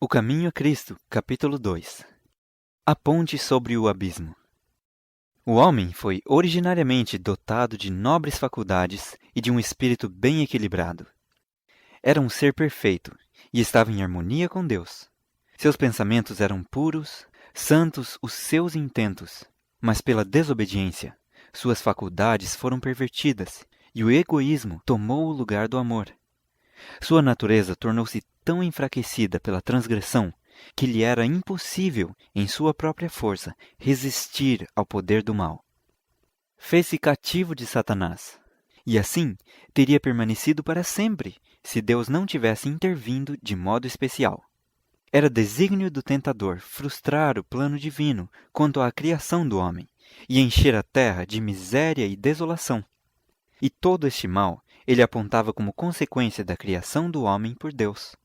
O Caminho a Cristo, capítulo 2. A ponte sobre o abismo. O homem foi originariamente dotado de nobres faculdades e de um espírito bem equilibrado. Era um ser perfeito e estava em harmonia com Deus. Seus pensamentos eram puros, santos os seus intentos, mas pela desobediência, suas faculdades foram pervertidas e o egoísmo tomou o lugar do amor. Sua natureza tornou-se tão enfraquecida pela transgressão que lhe era impossível, em sua própria força, resistir ao poder do mal. Fez-se cativo de Satanás, e assim teria permanecido para sempre, se Deus não tivesse intervindo de modo especial. Era desígnio do tentador frustrar o plano divino quanto à criação do homem, e encher a terra de miséria e desolação. E todo este mal ele apontava como consequência da criação do homem por Deus.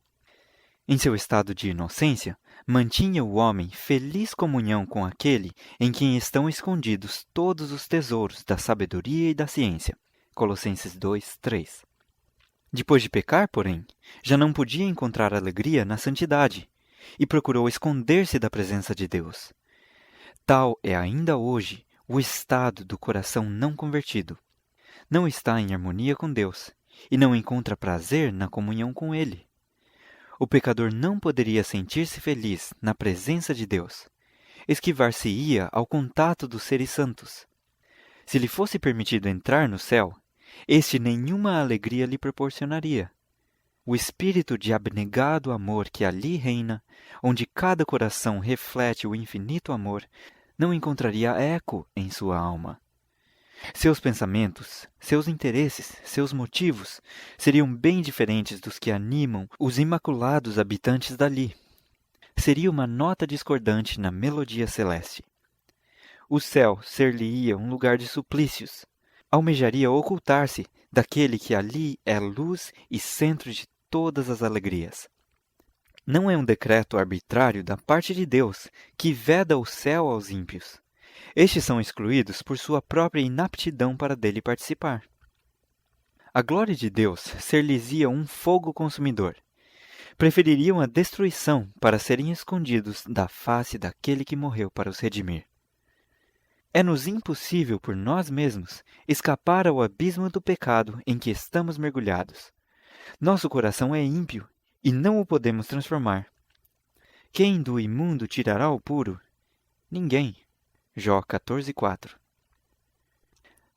Em seu estado de inocência, mantinha o homem feliz comunhão com aquele em quem estão escondidos todos os tesouros da sabedoria e da ciência. Colossenses 2, 3. Depois de pecar, porém, já não podia encontrar alegria na santidade, e procurou esconder-se da presença de Deus. Tal é ainda hoje o estado do coração não convertido. Não está em harmonia com Deus, e não encontra prazer na comunhão com Ele. O pecador não poderia sentir-se feliz na presença de Deus. Esquivar-se-ia ao contato dos seres santos. Se lhe fosse permitido entrar no céu, este nenhuma alegria lhe proporcionaria. O espírito de abnegado amor que ali reina, onde cada coração reflete o infinito amor, não encontraria eco em sua alma. Seus pensamentos, seus interesses, seus motivos seriam bem diferentes dos que animam os imaculados habitantes dali. Seria uma nota discordante na melodia celeste. O céu ser-lhe-ia um lugar de suplícios. Almejaria ocultar-se daquele que ali é luz e centro de todas as alegrias. Não é um decreto arbitrário da parte de Deus que veda o céu aos ímpios. Estes são excluídos por sua própria inaptidão para dele participar. A glória de Deus ser-lhes-ia um fogo consumidor. Prefeririam a destruição para serem escondidos da face daquele que morreu para os redimir. É-nos impossível por nós mesmos escapar ao abismo do pecado em que estamos mergulhados. Nosso coração é ímpio e não o podemos transformar. Quem do imundo tirará o puro? Ninguém. Jó 14:4.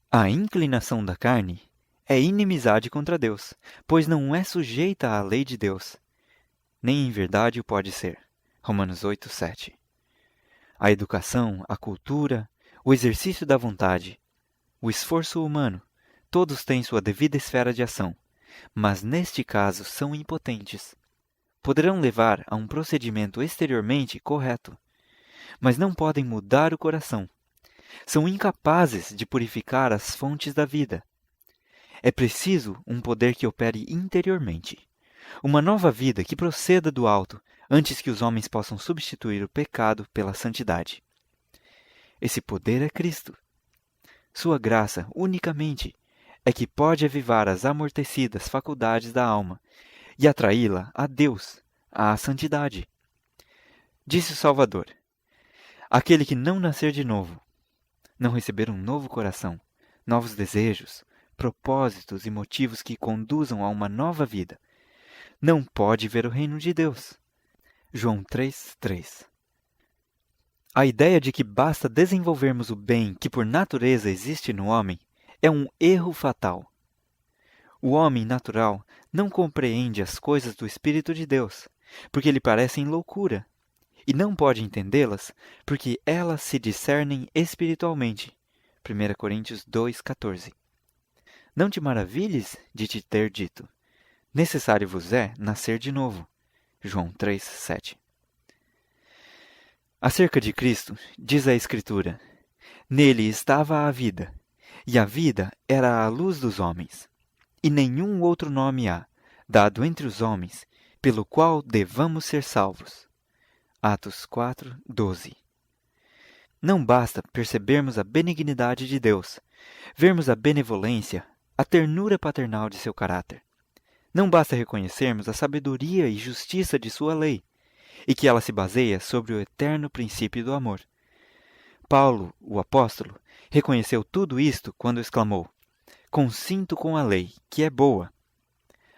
A inclinação da carne é inimizade contra Deus, pois não é sujeita à lei de Deus, nem em verdade o pode ser. Romanos 8:7. A educação, a cultura, o exercício da vontade, o esforço humano, todos têm sua devida esfera de ação, mas neste caso são impotentes. Poderão levar a um procedimento exteriormente correto, mas não podem mudar o coração. São incapazes de purificar as fontes da vida. É preciso um poder que opere interiormente. Uma nova vida que proceda do alto, antes que os homens possam substituir o pecado pela santidade. Esse poder é Cristo. Sua graça, unicamente, é que pode avivar as amortecidas faculdades da alma e atraí-la a Deus, à santidade. Disse o Salvador: aquele que não nascer de novo, não receber um novo coração, novos desejos, propósitos e motivos que conduzam a uma nova vida, não pode ver o reino de Deus. João 3:3. A ideia de que basta desenvolvermos o bem que por natureza existe no homem é um erro fatal. O homem natural não compreende as coisas do Espírito de Deus, porque lhe parecem loucura, e não pode entendê-las porque elas se discernem espiritualmente. 1 Coríntios 2:14. Não te maravilhes de te ter dito: necessário vos é nascer de novo. João 3:7. Acerca de Cristo, diz a Escritura: nele estava a vida, e a vida era a luz dos homens. E nenhum outro nome há, dado entre os homens, pelo qual devamos ser salvos. Atos 4:12. Não basta percebermos a benignidade de Deus, vermos a benevolência, a ternura paternal de seu caráter. Não basta reconhecermos a sabedoria e justiça de sua lei. e que ela se baseia sobre o eterno princípio do amor. Paulo, o apóstolo, reconheceu tudo isto quando exclamou: "Consinto com a lei, que é boa.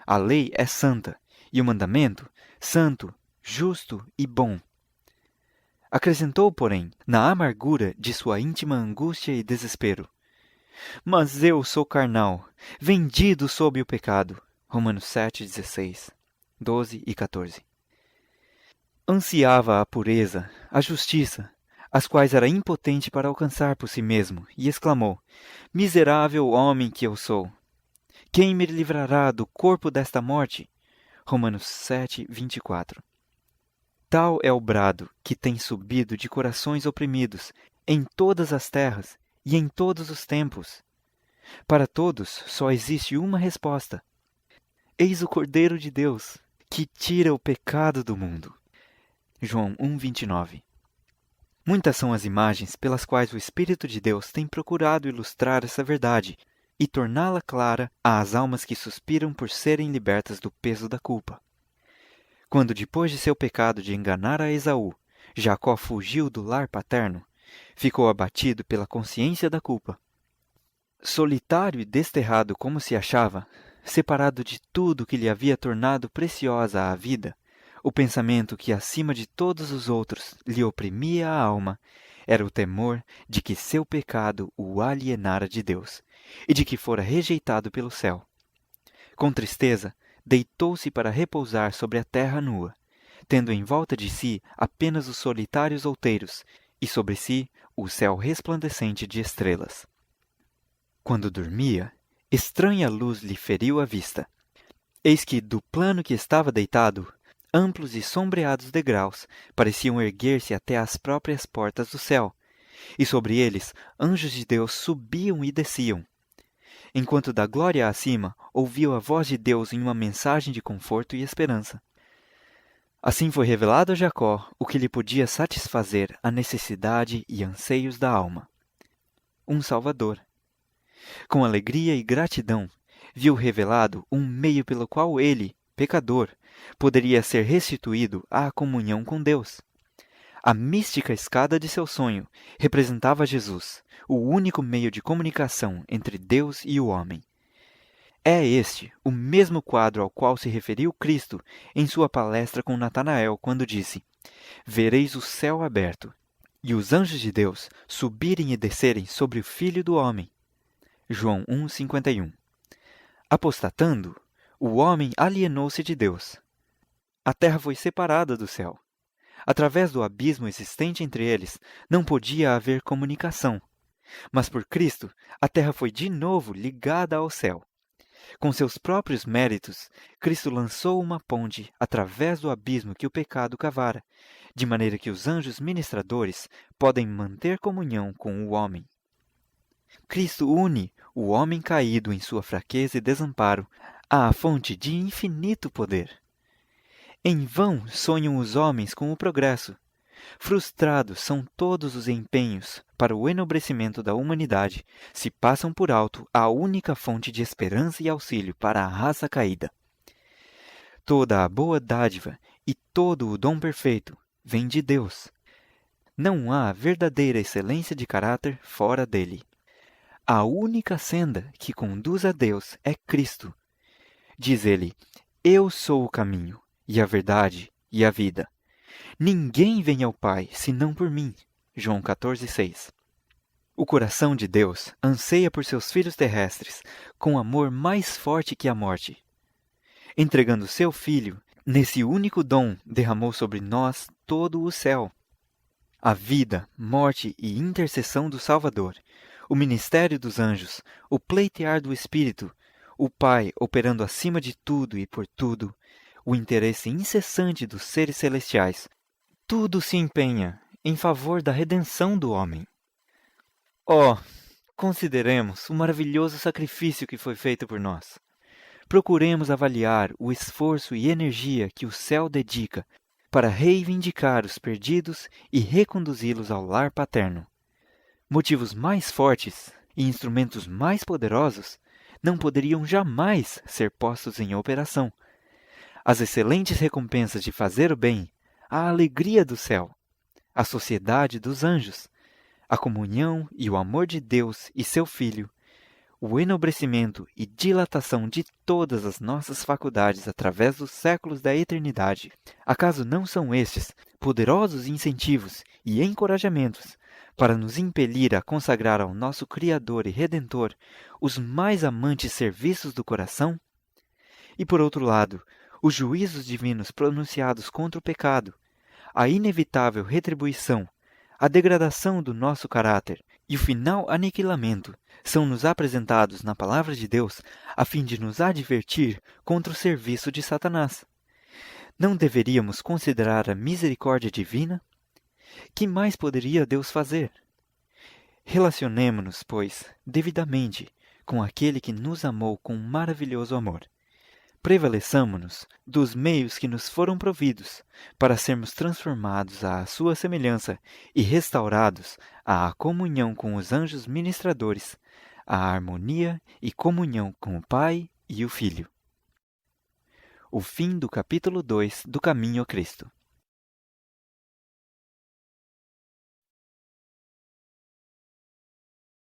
A lei é santa, e o mandamento, santo, justo e bom." Acrescentou, porém, na amargura de sua íntima angústia e desespero: "Mas eu sou carnal, vendido sob o pecado." Romanos 7:16, 12 e 14. Ansiava a pureza, a justiça, as quais era impotente para alcançar por si mesmo, e exclamou: "Miserável homem que eu sou! Quem me livrará do corpo desta morte?" Romanos 7:24. Tal é o brado que tem subido de corações oprimidos em todas as terras e em todos os tempos. Para todos só existe uma resposta: eis o Cordeiro de Deus, que tira o pecado do mundo. João 1:29. Muitas são as imagens pelas quais o Espírito de Deus tem procurado ilustrar essa verdade e torná-la clara às almas que suspiram por serem libertas do peso da culpa. Quando, depois de seu pecado de enganar a Esaú, Jacó fugiu do lar paterno, ficou abatido pela consciência da culpa. Solitário e desterrado como se achava, separado de tudo que lhe havia tornado preciosa a vida, o pensamento que acima de todos os outros lhe oprimia a alma era o temor de que seu pecado o alienara de Deus e de que fora rejeitado pelo céu. Com tristeza, deitou-se para repousar sobre a terra nua, tendo em volta de si apenas os solitários outeiros e sobre si o céu resplandecente de estrelas. Quando dormia, estranha luz lhe feriu a vista. Eis que, do plano que estava deitado, amplos e sombreados degraus pareciam erguer-se até às próprias portas do céu, e sobre eles anjos de Deus subiam e desciam. Enquanto da glória acima ouviu a voz de Deus em uma mensagem de conforto e esperança. Assim foi revelado a Jacó o que lhe podia satisfazer a necessidade e anseios da alma: um Salvador. Com alegria e gratidão, viu revelado um meio pelo qual ele, pecador, poderia ser restituído à comunhão com Deus. A mística escada de seu sonho representava Jesus, o único meio de comunicação entre Deus e o homem. É este o mesmo quadro ao qual se referiu Cristo em sua palestra com Natanael, quando disse: "Vereis o céu aberto, e os anjos de Deus subirem e descerem sobre o Filho do Homem." João 1:51. Apostatando, o homem alienou-se de Deus. A terra foi separada do céu. Através do abismo existente entre eles, não podia haver comunicação. Mas por Cristo, a terra foi de novo ligada ao céu. Com seus próprios méritos, Cristo lançou uma ponte através do abismo que o pecado cavara, de maneira que os anjos ministradores podem manter comunhão com o homem. Cristo une o homem caído em sua fraqueza e desamparo à fonte de infinito poder. Em vão sonham os homens com o progresso. Frustrados são todos os empenhos para o enobrecimento da humanidade, se passam por alto a única fonte de esperança e auxílio para a raça caída. Toda a boa dádiva e todo o dom perfeito vem de Deus. Não há verdadeira excelência de caráter fora dele. A única senda que conduz a Deus é Cristo. Diz ele: "Eu sou o caminho, e a verdade, e a vida. Ninguém vem ao Pai, senão por mim." João 14:6. O coração de Deus anseia por seus filhos terrestres com amor mais forte que a morte. Entregando seu Filho, nesse único dom derramou sobre nós todo o céu. A vida, morte e intercessão do Salvador, o ministério dos anjos, o pleitear do Espírito, o Pai operando acima de tudo e por tudo, o interesse incessante dos seres celestiais, tudo se empenha em favor da redenção do homem. Oh, consideremos o maravilhoso sacrifício que foi feito por nós. Procuremos avaliar o esforço e energia que o céu dedica para reivindicar os perdidos e reconduzi-los ao lar paterno. Motivos mais fortes e instrumentos mais poderosos não poderiam jamais ser postos em operação. As excelentes recompensas de fazer o bem, a alegria do céu, a sociedade dos anjos, a comunhão e o amor de Deus e seu Filho, o enobrecimento e dilatação de todas as nossas faculdades através dos séculos da eternidade. Acaso não são estes poderosos incentivos e encorajamentos para nos impelir a consagrar ao nosso Criador e Redentor os mais amantes serviços do coração? E por outro lado, os juízos divinos pronunciados contra o pecado, a inevitável retribuição, a degradação do nosso caráter e o final aniquilamento são-nos apresentados na Palavra de Deus a fim de nos advertir contra o serviço de Satanás. Não deveríamos considerar a misericórdia divina? Que mais poderia Deus fazer? Relacionemo-nos, pois, devidamente com aquele que nos amou com maravilhoso amor. Prevaleçamo-nos dos meios que nos foram providos para sermos transformados à sua semelhança e restaurados à comunhão com os anjos ministradores, à harmonia e comunhão com o Pai e o Filho. O fim do capítulo 2 do Caminho a Cristo.